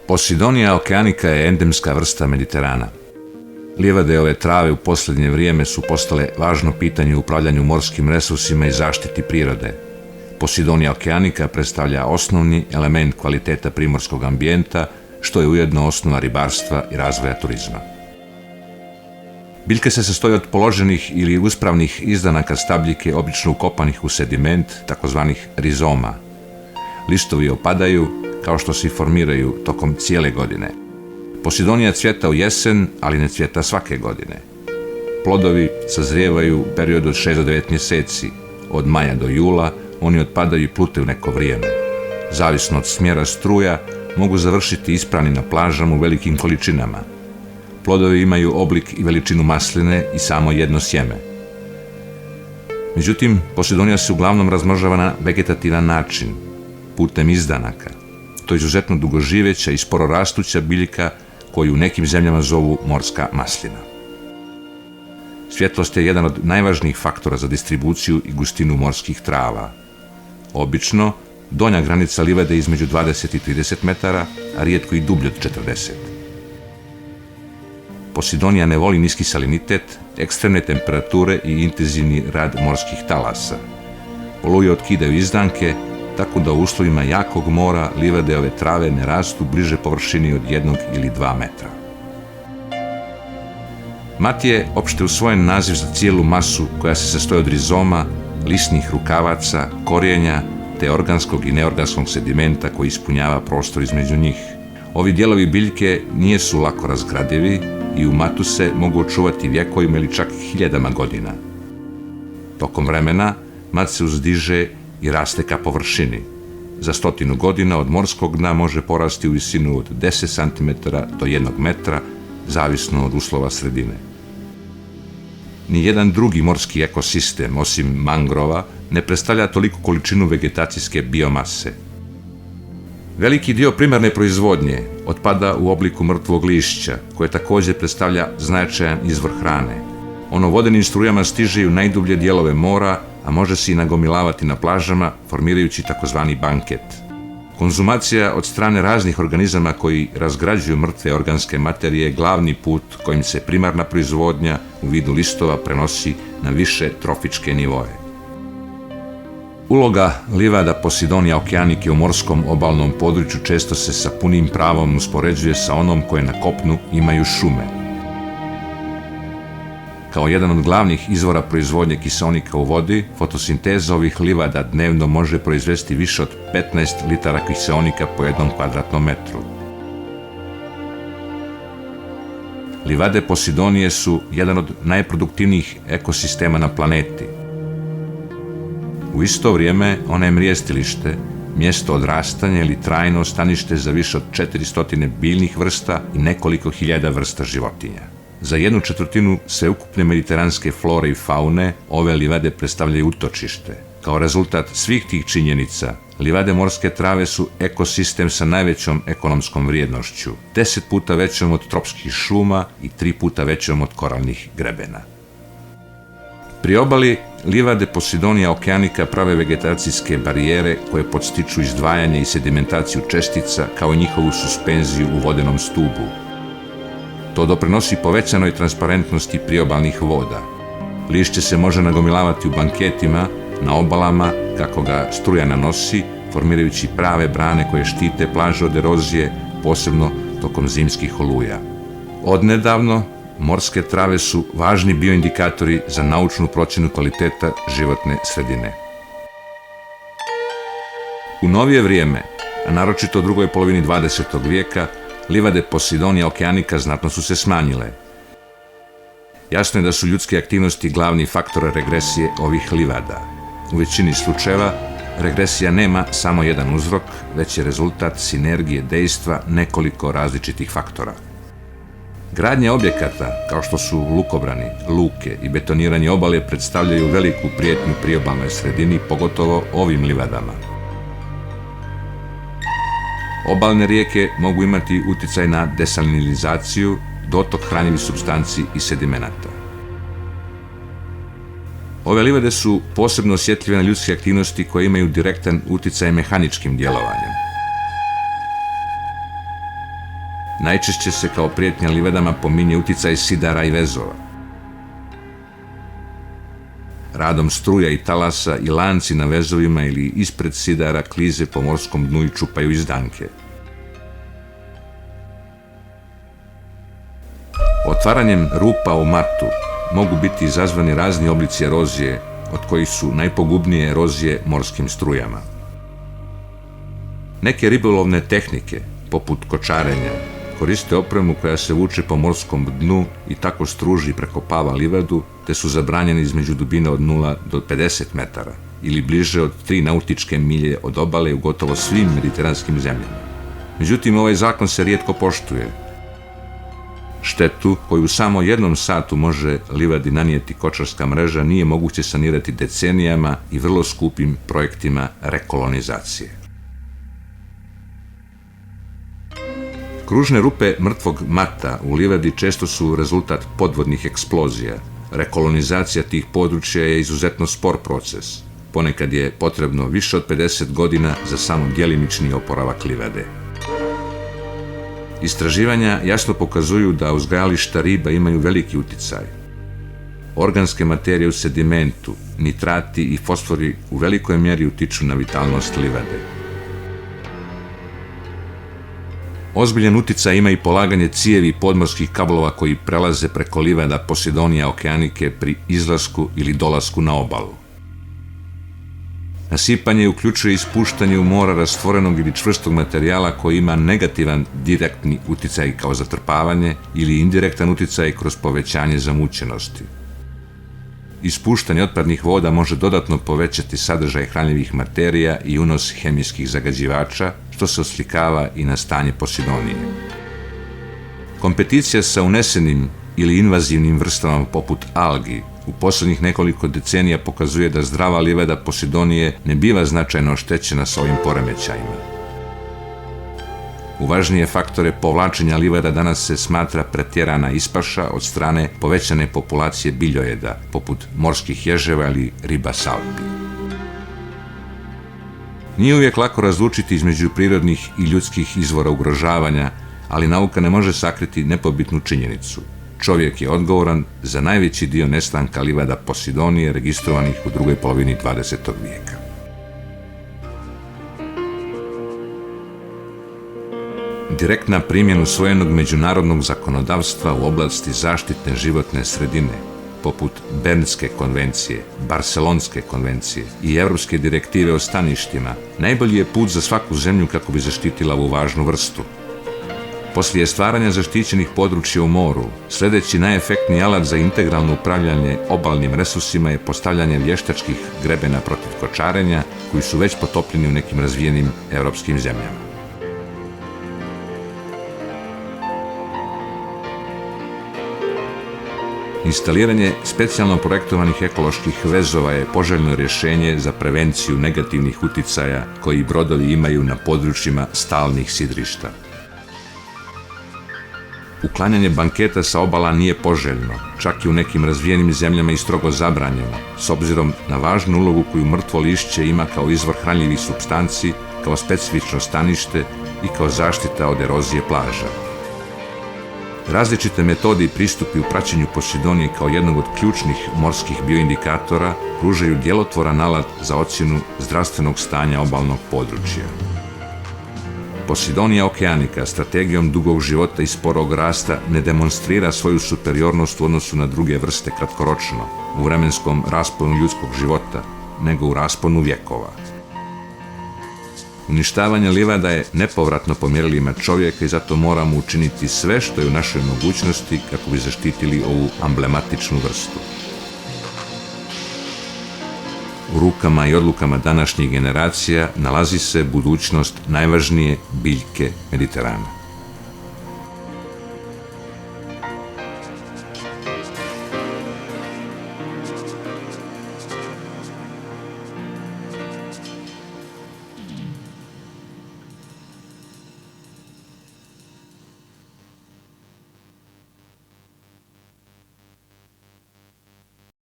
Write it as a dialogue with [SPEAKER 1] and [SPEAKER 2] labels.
[SPEAKER 1] Posidonia okeanica je endemska vrsta Mediterana. Livade ove trave u posljednje vrijeme su postale važno pitanje u upravljanju morskim resursima i zaštiti prirode. Posidonia okeanica predstavlja osnovni element kvaliteta primorskog ambijenta, što je ujedno osnova ribarstva i razvoja turizma. Biljka se sastoji od položenih ili uspravnih izdanaka stabljike, obično ukopanih u sediment, takozvanih rizoma. Listovi opadaju, kao što se i formiraju tokom cijele godine. Posidonia cvjeta u jesen, ali ne cvjeta svake godine. Plodovi sazrijevaju u periodu od 6 do 9 mjeseci. Od maja do jula oni otpadaju i plutaju neko vrijeme. Zavisno od smjera struja, mogu završiti isprani na plažama u velikim količinama. Plodovi imaju oblik i veličinu masline i samo jedno sjeme. Međutim, Posidonia se uglavnom razmnožava na vegetativan način, putem izdanaka. To je izuzetno dugoživeća i sporo rastuća biljka koju u nekim zemljama zovu morska maslina. Svjetlost je jedan od najvažnijih faktora za distribuciju i gustinu morskih trava. Obično, donja granica livade je između 20 i 30 metara, a rijetko i dublje od 40. Posidonia ne voli niski salinitet, ekstremne temperature i intenzivni rad morskih talasa. Oluje otkidaju izdanke, tako da u uslovima jakog mora livade ove trave ne rastu bliže površini od 1 ili 2 metra. Mat je opšte usvojen naziv za cijelu masu koja se sastoji od rizoma, lisnih rukavaca, korijenja te organskog i neorganskog sedimenta koji ispunjava prostor između njih. Ovi dijelovi biljke nisu lako razgradivi i u matu se mogu očuvati vjekovima ili čak hiljadama godina. Tokom vremena mat se uzdiže i raste ka površini. Za 100 godina od morskog dna može porasti u visinu od 10 cm do 1 metra, zavisno od uslova sredine. Nijedan drugi morski ekosistem, osim mangrova, ne predstavlja toliku količinu vegetacijske biomase. Veliki dio primarne proizvodnje otpada u obliku mrtvog lišća, koje također predstavlja značajan izvor hrane. Ono vodenim strujama stiže u najdublje dijelove mora, a može se i nagomilavati na plažama, formirajući takozvani banket. Konzumacija od strane raznih organizama koji razgrađuju mrtve organske materije je glavni put kojim se primarna proizvodnja u vidu listova prenosi na više trofičke nivoe. Uloga livada Posidonia okeanica u morskom obalnom području često se sa punim pravom uspoređuje sa onom koje na kopnu imaju šume. Kao jedan od glavnih izvora proizvodnje kiseonika u vodi, fotosinteza ovih livada dnevno može proizvesti više od 15 litara kiseonika po 1 kvadratnom metru. Livade Posidonie su jedan od najproduktivnijih ekosistema na planeti. U isto vrijeme ona je mrijestilište, mjesto odrastanja ili trajno stanište za više od 400 biljnih vrsta i nekoliko hiljada vrsta životinja. Za 1/4 sveukupne mediteranske flore i faune ove livade predstavljaju utočište. Kao rezultat svih tih činjenica, livade morske trave su ekosistem sa najvećom ekonomskom vrijednošću, 10 puta većom od tropskih šuma i 3 puta većom od koralnih grebena. Pri obali livade Posidonia okeanica prave vegetacijske barijere koje podstiču izdvajanje i sedimentaciju čestica kao i njihovu suspenziju u vodenom stubu. To doprinosi povećanoj transparentnosti priobalnih voda. Lišće se može nagomilavati u banketima, na obalama, kako ga struja nanosi, formirajući prave brane koje štite plaže od erozije, posebno tokom zimskih oluja. Odnedavno, morske trave su važni bioindikatori za naučnu procjenu kvaliteta životne sredine. U novije vrijeme, a naročito u drugoj polovini 20. vijeka, livade Posidonia okeanica znatno su se smanjile. Jasno je da su ljudske aktivnosti glavni faktor regresije ovih livada. U većini slučajeva, regresija nema samo jedan uzrok, već je rezultat sinergije dejstva nekoliko različitih faktora. Gradnje objekata, kao što su lukobrani, luke i betoniranje obale, predstavljaju veliku prijetnju priobalnoj sredini, pogotovo ovim livadama. Obalne rijeke mogu imati utjecaj na desalinizaciju, dotok hranjivih supstanci i sedimenata. Ove livade su posebno osjetljive na ljudske aktivnosti koje imaju direktan utjecaj mehaničkim djelovanjem. Najčešće se kao prijetnja livadama pominje uticaj sidara i vezova. Radom struja i talasa i lanci na vezovima ili ispred sidara klize po morskom dnu i čupaju izdanke. Otvaranjem rupa u matu mogu biti izazvani razni oblici erozije, od kojih su najpogubnije erozije morskim strujama. Neke ribolovne tehnike, poput kočarenja, koriste opremu koja se vuče po morskom dnu i tako struži i prekopava livadu, te su zabranjeni između dubine od 0 do 50 metara ili bliže od 3 nautičke milje od obale u gotovo svim mediteranskim zemljama. Međutim, ovaj zakon se rijetko poštuje. Štetu koju u samo 1 satu može livadi nanijeti kočarska mreža nije moguće sanirati decenijama i vrlo skupim projektima rekolonizacije. Kružne rupe mrtvog mata u livadi često su rezultat podvodnih eksplozija. Rekolonizacija tih područja je izuzetno spor proces. Ponekad je potrebno više od 50 godina za samo djelimični oporavak livade. Istraživanja jasno pokazuju da uzgajališta riba imaju veliki uticaj. Organske materije u sedimentu, nitrati i fosfori u velikoj mjeri utiču na vitalnost livade. Ozbiljan uticaj ima i polaganje cijevi podmorskih kablova koji prelaze preko livada Posidonia okeanike pri izlasku ili dolasku na obalu. Nasipanje uključuje ispuštanje u mora rastvorenog ili čvrstog materijala koji ima negativan direktni uticaj kao zatrpavanje ili indirektan uticaj kroz povećanje zamućenosti. Ispuštanje otpadnih voda može dodatno povećati sadržaj hranjivih materija i unos hemijskih zagađivača, što se oslikava i na stanje Posidonije. Kompeticija sa unesenim ili invazivnim vrstama poput algi u posljednjih nekoliko decenija pokazuje da zdrava livada Posidonije ne biva značajno oštećena sa ovim poremećajima. U važnije faktore povlačenja livada danas se smatra pretjerana ispaša od strane povećane populacije biljojeda, poput morskih ježeva ili riba salpi. Nije uvijek lako razlučiti između prirodnih i ljudskih izvora ugrožavanja, ali nauka ne može sakriti nepobitnu činjenicu. Čovjek je odgovoran za najveći dio nestanka livada Posidonije registrovanih u drugoj polovini 20. vijeka. Direktna primjena usvojenog međunarodnog zakonodavstva u oblasti zaštitne životne sredine, poput Bernske konvencije, Barcelonske konvencije i Europske direktive o staništima, najbolji je put za svaku zemlju kako bi zaštitila ovu važnu vrstu. Poslije stvaranja zaštićenih područja u moru, sljedeći najefektniji alat za integralno upravljanje obalnim resursima je postavljanje vještačkih grebena protiv kočarenja, koji su već potopljeni u nekim razvijenim europskim zemljama. Instaliranje specijalno projektovanih ekoloških vezova je poželjno rješenje za prevenciju negativnih uticaja koji brodovi imaju na područjima stalnih sidrišta. Uklanjanje banketa sa obala nije poželjno, čak i u nekim razvijenim zemljama i strogo zabranjeno, s obzirom na važnu ulogu koju mrtvo lišće ima kao izvor hranjivih supstanci, kao specifično stanište i kao zaštita od erozije plaža. Različite metode i pristupi u praćenju Posidonije kao jednog od ključnih morskih bioindikatora pružaju djelotvoran alat za ocjenu zdravstvenog stanja obalnog područja. Posidonija okeanika strategijom dugog života i sporog rasta ne demonstrira svoju superiornost u odnosu na druge vrste kratkoročno, u vremenskom rasponu ljudskog života, nego u rasponu vjekova. Uništavanje livada je nepovratno po mjerilima čovjeka i zato moramo učiniti sve što je u našoj mogućnosti kako bi zaštitili ovu amblematičnu vrstu. U rukama i odlukama današnjih generacija nalazi se budućnost najvažnije biljke Mediterana.